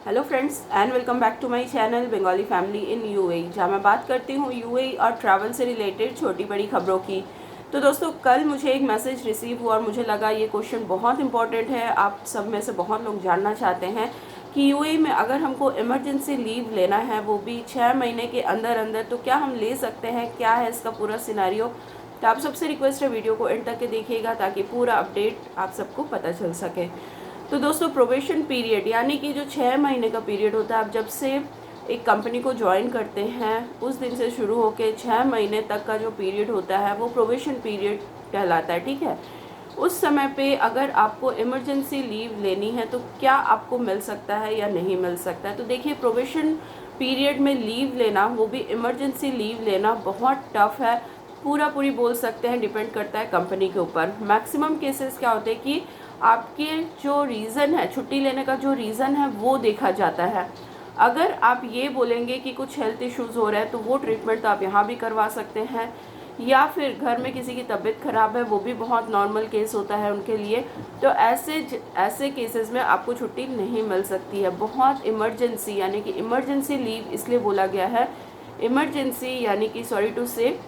Hello friends and welcome back to my channel Bengali family in UAE, जहाँ मैं बात करती हूँ यूएई और ट्रैवल से रिलेटेड छोटी बड़ी खबरों की। तो दोस्तों, कल मुझे एक मैसेज रिसीव हुआ और मुझे लगा ये क्वेश्चन बहुत इंपॉर्टेंट है। आप सब में से बहुत लोग जानना चाहते हैं कि यूएई में अगर हमको इमरजेंसी लीव लेना है, वो भी 6 महीने के अंदर अंदर, तो क्या हम ले सकते हैं, क्या है इसका पूरा सिनेरियो। तो आप सबसे रिक्वेस्ट है वीडियो को एंड तक के देखिएगा ताकि पूरा अपडेट आप सबको पता चल सके। तो दोस्तों, प्रोबेशन पीरियड यानी कि जो 6 महीने का पीरियड होता है, आप जब से एक कंपनी को ज्वाइन करते हैं उस दिन से शुरू होकर 6 महीने तक का जो पीरियड होता है वो प्रोबेशन पीरियड कहलाता है। ठीक है, उस समय पे अगर आपको इमरजेंसी लीव लेनी है तो क्या आपको मिल सकता है या नहीं मिल सकता है। तो देखिए, प्रोबेशन पीरियड में लीव लेना, वो भी इमरजेंसी लीव लेना, बहुत टफ है। पूरी बोल सकते हैं, डिपेंड करता है कंपनी के ऊपर। मैक्सिमम केसेस क्या होते हैं कि आपके जो रीज़न है, छुट्टी लेने का जो रीज़न है वो देखा जाता है। अगर आप ये बोलेंगे कि कुछ हेल्थ इश्यूज़ हो रहे हैं तो वो ट्रीटमेंट तो आप यहाँ भी करवा सकते हैं, या फिर घर में किसी की तबीयत ख़राब है, वो भी बहुत नॉर्मल केस होता है उनके लिए। तो ऐसे केसेस में आपको छुट्टी नहीं मिल सकती है। बहुत इमरजेंसी यानी कि इमरजेंसी लीव इसलिए बोला गया है, इमरजेंसी यानी कि सॉरी टू से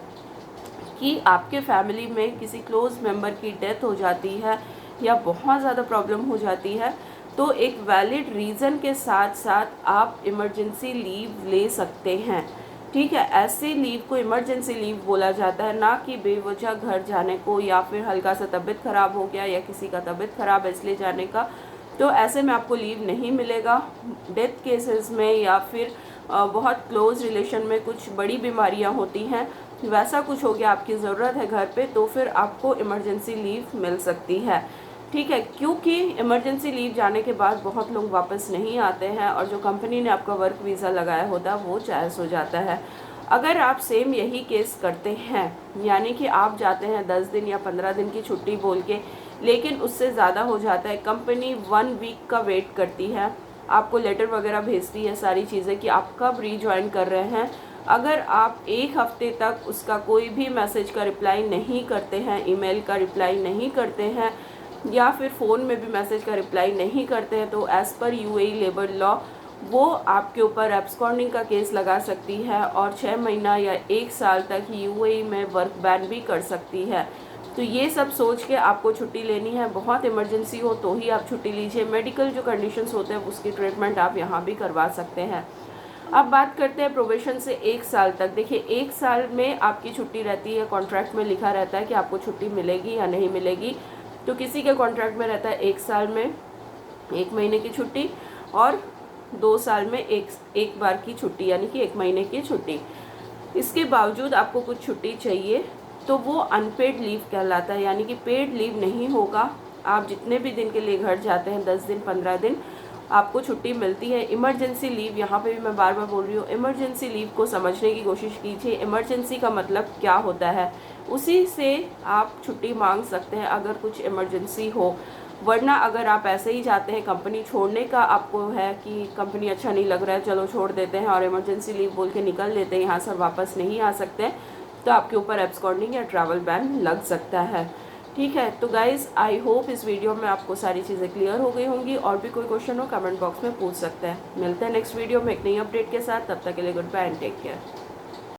कि आपके फैमिली में किसी क्लोज मेंबर की डेथ हो जाती है या बहुत ज़्यादा प्रॉब्लम हो जाती है, तो एक वैलिड रीज़न के साथ साथ आप इमरजेंसी लीव ले सकते हैं। ठीक है, ऐसे लीव को इमरजेंसी लीव बोला जाता है, ना कि बेवजह घर जाने को, या फिर हल्का सा तबीयत ख़राब हो गया या किसी का तबीयत ख़राब है इसलिए जाने का। तो ऐसे में आपको लीव नहीं मिलेगा। डेथ केसेस में या फिर बहुत क्लोज रिलेशन में कुछ बड़ी बीमारियां होती हैं, वैसा कुछ हो गया, आपकी ज़रूरत है घर पे, तो फिर आपको इमरजेंसी लीव मिल सकती है। ठीक है, क्योंकि इमरजेंसी लीव जाने के बाद बहुत लोग वापस नहीं आते हैं और जो कंपनी ने आपका वर्क वीज़ा लगाया होता है वो चार्ज हो जाता है। अगर आप सेम यही केस करते हैं, यानी कि आप जाते हैं 10 दिन या 15 दिन की छुट्टी बोल के, लेकिन उससे ज़्यादा हो जाता है, कंपनी 1 वीक का वेट करती है, आपको लेटर वगैरह भेजती है, सारी चीज़ें कि आप कब रीज्वाइन कर रहे हैं। अगर आप एक हफ्ते तक उसका कोई भी मैसेज का रिप्लाई नहीं करते हैं, ईमेल का रिप्लाई नहीं करते हैं, या फिर फ़ोन में भी मैसेज का रिप्लाई नहीं करते हैं, तो as per UAE labour law वो आपके ऊपर एब्सकॉन्डिंग का केस लगा सकती है और 6 महीना या 1 साल तक यूएई में वर्क बैन भी कर सकती है। तो ये सब सोच के आपको छुट्टी लेनी है। बहुत इमरजेंसी हो तो ही आप छुट्टी लीजिए। मेडिकल जो कंडीशंस होते हैं उसकी ट्रीटमेंट आप यहाँ भी करवा सकते हैं। अब बात करते हैं प्रोबेशन से 1 साल तक। देखिए, 1 साल में आपकी छुट्टी रहती है, कॉन्ट्रैक्ट में लिखा रहता है कि आपको छुट्टी मिलेगी या नहीं मिलेगी। तो किसी के कॉन्ट्रैक्ट में रहता है 1 साल में 1 महीने की छुट्टी, और 2 साल में एक बार की छुट्टी यानी कि 1 महीने की छुट्टी। इसके बावजूद आपको कुछ छुट्टी चाहिए तो वो अनपेड लीव कहलाता है, यानी कि पेड लीव नहीं होगा। आप जितने भी दिन के लिए घर जाते हैं, 10 दिन 15 दिन, आपको छुट्टी मिलती है। इमरजेंसी लीव, यहाँ पे भी मैं बार बार बोल रही हूँ, इमरजेंसी लीव को समझने की कोशिश कीजिए। इमरजेंसी का मतलब क्या होता है, उसी से आप छुट्टी मांग सकते हैं अगर कुछ इमरजेंसी हो। वरना अगर आप ऐसे ही जाते हैं, कंपनी छोड़ने का आपको है कि कंपनी अच्छा नहीं लग रहा है, चलो छोड़ देते हैं, और इमरजेंसी लीव बोल के निकल लेते हैं, यहाँ से वापस नहीं आ सकते, तो आपके ऊपर एब्सकॉन्डिंग या ट्रैवल बैन लग सकता है। ठीक है, तो गाइज़, आई होप इस वीडियो में आपको सारी चीज़ें क्लियर हो गई होंगी। और भी कोई क्वेश्चन हो कमेंट बॉक्स में पूछ सकते हैं। मिलते हैं नेक्स्ट वीडियो में एक नई अपडेट के साथ। तब तक के लिए good bye and take care.